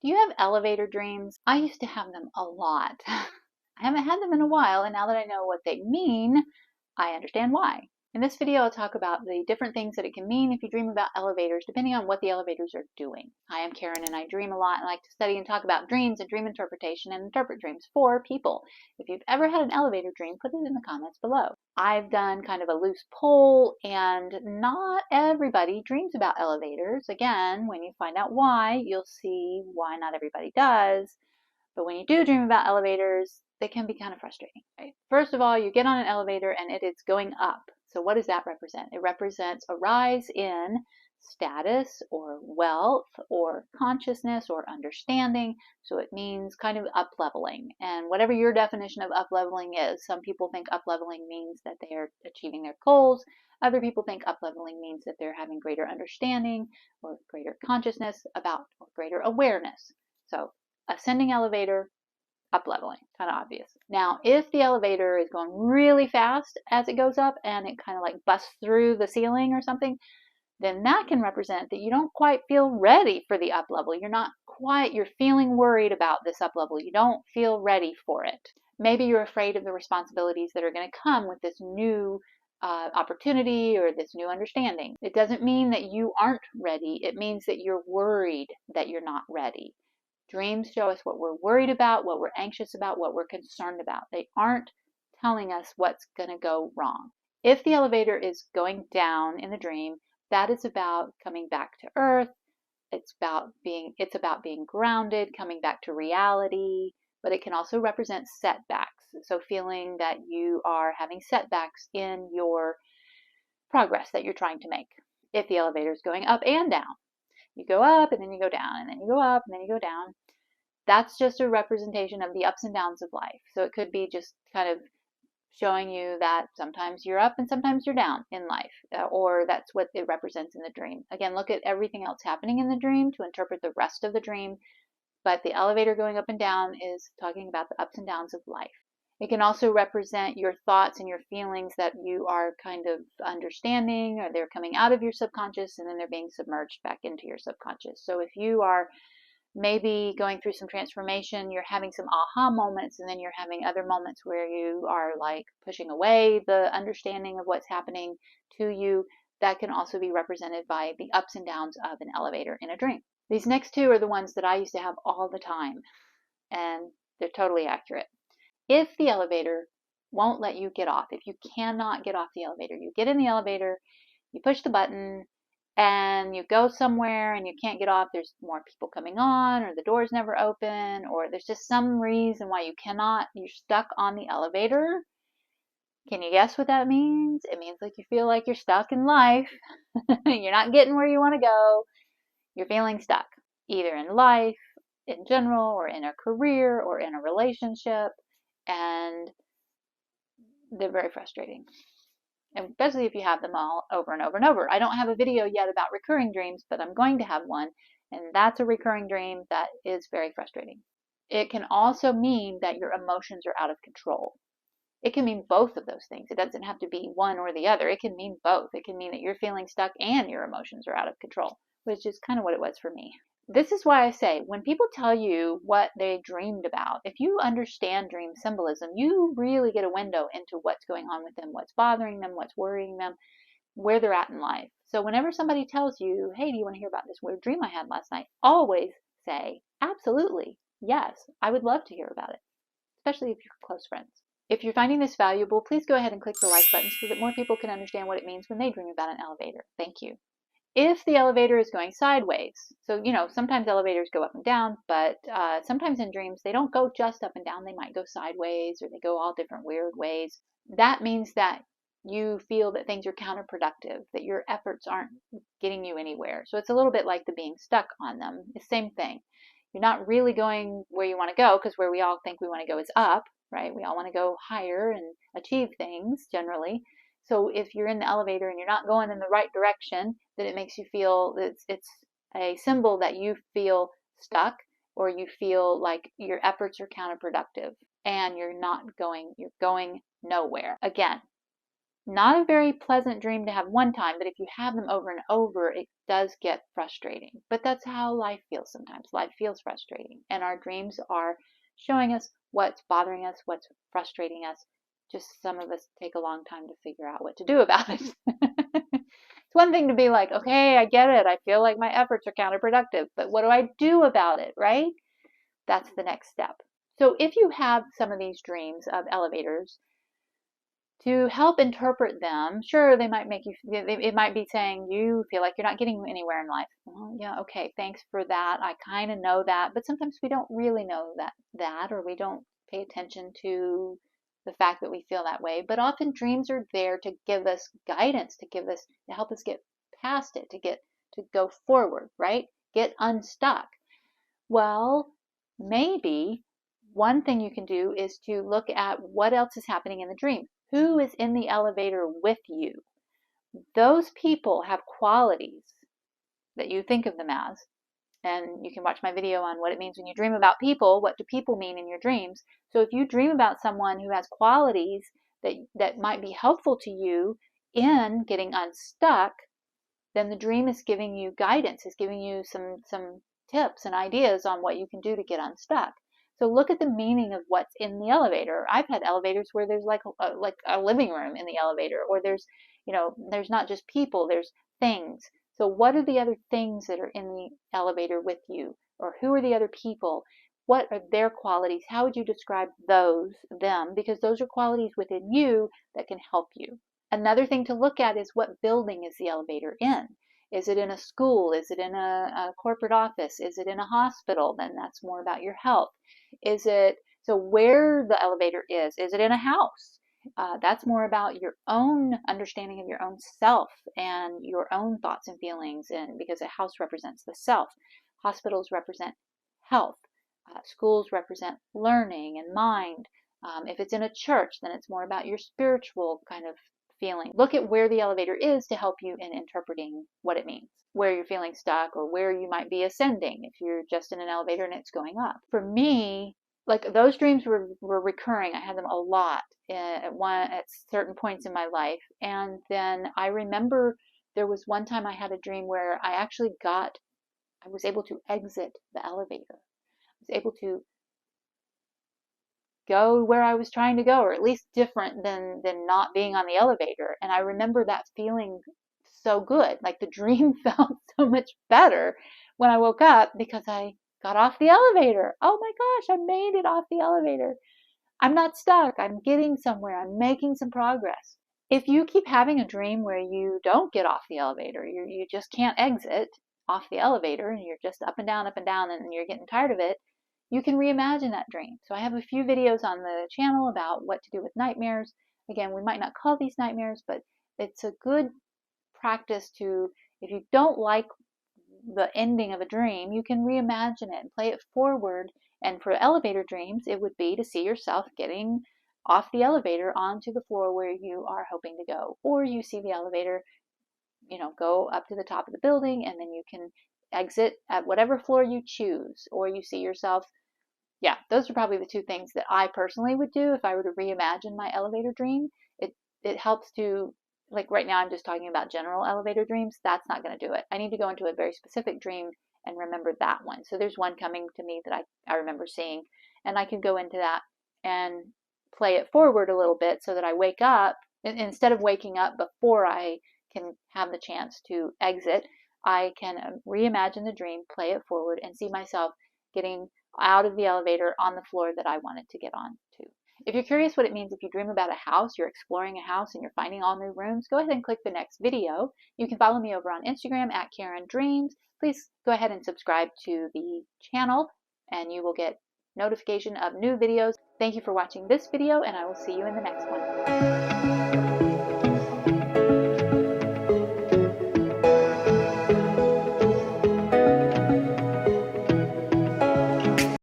Do you have elevator dreams? I used to have them a lot. I haven't had them in a while, and now that I know what they mean, I understand why. In this video, I'll talk about the different things that it can mean if you dream about elevators, depending on what the elevators are doing. Hi, I'm Karen, and I dream a lot and like to study and talk about dreams and dream interpretation and interpret dreams for people. If you've ever had an elevator dream, put it in the comments below. I've done kind of a loose poll, and not everybody dreams about elevators. Again, when you find out why, you'll see why not everybody does. But when you do dream about elevators, they can be kind of frustrating, right? First of all, you get on an elevator and it is going up. So what does that represent? It represents a rise in status or wealth or consciousness or understanding. So it means kind of up leveling. And whatever your definition of up leveling is, some people think up leveling means that they are achieving their goals. Other people think up leveling means that they're having greater understanding or greater consciousness about or greater awareness. So ascending elevator, up leveling, kind of obvious. Now, if the elevator is going really fast as it goes up and it kind of like busts through the ceiling or something, then that can represent that you don't quite feel ready for the up level. You're feeling worried about this up level. You don't feel ready for it. Maybe you're afraid of the responsibilities that are going to come with this new opportunity or this new understanding. It doesn't mean that you aren't ready. It means that you're worried that you're not ready. Dreams show us what we're worried about, what we're anxious about, what we're concerned about. They aren't telling us what's going to go wrong. If the elevator is going down in the dream, that is about coming back to earth. It's about being grounded, coming back to reality, but it can also represent setbacks. So feeling that you are having setbacks in your progress that you're trying to make. If the elevator is going up and down, you go up and then you go down and then you go up and then you go down. That's just a representation of the ups and downs of life. So it could be just kind of showing you that sometimes you're up and sometimes you're down in life, or that's what it represents in the dream. Again, look at everything else happening in the dream to interpret the rest of the dream, but the elevator going up and down is talking about the ups and downs of life. It can also represent your thoughts and your feelings that you are kind of understanding, or they're coming out of your subconscious and then they're being submerged back into your subconscious. So if you are maybe going through some transformation, you're having some aha moments, and then you're having other moments where you are like pushing away the understanding of what's happening to you. That can also be represented by the ups and downs of an elevator in a dream. These next two are the ones that I used to have all the time, and they're totally accurate. If the elevator won't let you get off, if you cannot get off the elevator, you get in the elevator, you push the button, and you go somewhere and you can't get off, there's more people coming on, or the door's never open, or there's just some reason why you're stuck on the elevator. Can you guess what that means? It means like you feel like you're stuck in life. You're not getting where you want to go. You're feeling stuck, either in life, in general, or in a career, or in a relationship, and they're very frustrating. Especially if you have them all over and over and over. I don't have a video yet about recurring dreams, but I'm going to have one, and that's a recurring dream that is very frustrating. It can also mean that your emotions are out of control. It can mean both of those things. It doesn't have to be one or the other. It can mean both. It can mean that you're feeling stuck and your emotions are out of control, which is kind of what it was for me. This is why I say, when people tell you what they dreamed about, if you understand dream symbolism, you really get a window into what's going on with them, what's bothering them, what's worrying them, where they're at in life. So whenever somebody tells you, hey, do you want to hear about this weird dream I had last night? Always say, absolutely, yes, I would love to hear about it, especially if you're close friends. If you're finding this valuable, please go ahead and click the like button so that more people can understand what it means when they dream about an elevator. Thank you. If the elevator is going sideways, so sometimes elevators go up and down, but sometimes in dreams they don't go just up and down. They might go sideways, or they go all different weird ways. That means that you feel that things are counterproductive, that your efforts aren't getting you anywhere. So it's a little bit like the being stuck on them. The same thing. You're not really going where you want to go, because where we all think we want to go is up, right? We all want to go higher and achieve things generally. So if you're in the elevator and you're not going in the right direction, then it makes you feel that it's a symbol that you feel stuck, or you feel like your efforts are counterproductive and you're going nowhere. Again, Not a very pleasant dream to have one time, but if you have them over and over, it does get frustrating. But that's how life feels sometimes. Life feels frustrating. And our dreams are showing us what's bothering us, what's frustrating us. Just some of us take a long time to figure out what to do about it. It's one thing to be like, okay, I get it. I feel like my efforts are counterproductive, but what do I do about it, right? That's the next step. So if you have some of these dreams of elevators, to help interpret them, sure, they might make you, it might be saying you feel like you're not getting anywhere in life. Well, yeah, okay, thanks for that. I kind of know that, but sometimes we don't really know that, or we don't pay attention to the fact that we feel that way. But often dreams are there to give us guidance, to help us get past it, to go forward, right? Get unstuck. Well, maybe one thing you can do is to look at what else is happening in the dream. Who is in the elevator with you? Those people have qualities that you think of them as. And you can watch my video on what it means when you dream about people. What do people mean in your dreams? So if you dream about someone who has qualities that might be helpful to you in getting unstuck, then the dream is giving you guidance, is giving you some tips and ideas on what you can do to get unstuck. So look at the meaning of what's in the elevator. I've had elevators where there's like a living room in the elevator, or there's not just people, there's things. So what are the other things that are in the elevator with you? Or who are the other people? What are their qualities? How would you describe them? Because those are qualities within you that can help you. Another thing to look at is what building is the elevator in? Is it in a school? Is it in a corporate office? Is it in a hospital? Then that's more about your health. So where the elevator is it in a house? That's more about your own understanding of your own self and your own thoughts and feelings, and because a house represents the self. Hospitals represent health. Schools represent learning and mind. If it's in a church, then it's more about your spiritual kind of feeling. Look at where the elevator is to help you in interpreting what it means, where you're feeling stuck, or where you might be ascending if you're just in an elevator and it's going up. For me, like those dreams were recurring. I had them a lot at certain points in my life. And then I remember there was one time I had a dream where I was able to exit the elevator. I was able to go where I was trying to go, or at least different than not being on the elevator. And I remember that feeling so good. Like the dream felt so much better when I woke up because I got off the elevator. Oh my gosh, I made it off the elevator. I'm not stuck. I'm getting somewhere. I'm making some progress. If you keep having a dream where you don't get off the elevator, you just can't exit off the elevator, and you're just up and down, and you're getting tired of it, you can reimagine that dream. So I have a few videos on the channel about what to do with nightmares. Again, we might not call these nightmares, but it's a good practice to, if you don't like the ending of a dream, you can reimagine it and play it forward. And for elevator dreams, it would be to see yourself getting off the elevator onto the floor where you are hoping to go. Or you see the elevator, go up to the top of the building, and then you can exit at whatever floor you choose. Or you see yourself, those are probably the two things that I personally would do if I were to reimagine my elevator dream. It helps to, like right now I'm just talking about general elevator dreams. That's not going to do it. I need to go into a very specific dream and remember that one. So there's one coming to me that I remember seeing, and I can go into that and play it forward a little bit so that I wake up, instead of waking up before I can have the chance to exit, I can reimagine the dream, play it forward, and see myself getting out of the elevator on the floor that I wanted to get on to. If you're curious what it means if you dream about a house, you're exploring a house, and you're finding all new rooms, go ahead and click the next video. You can follow me over on Instagram at Caryndreams. Please go ahead and subscribe to the channel, and you will get notification of new videos. Thank you for watching this video, and I will see you in the next one.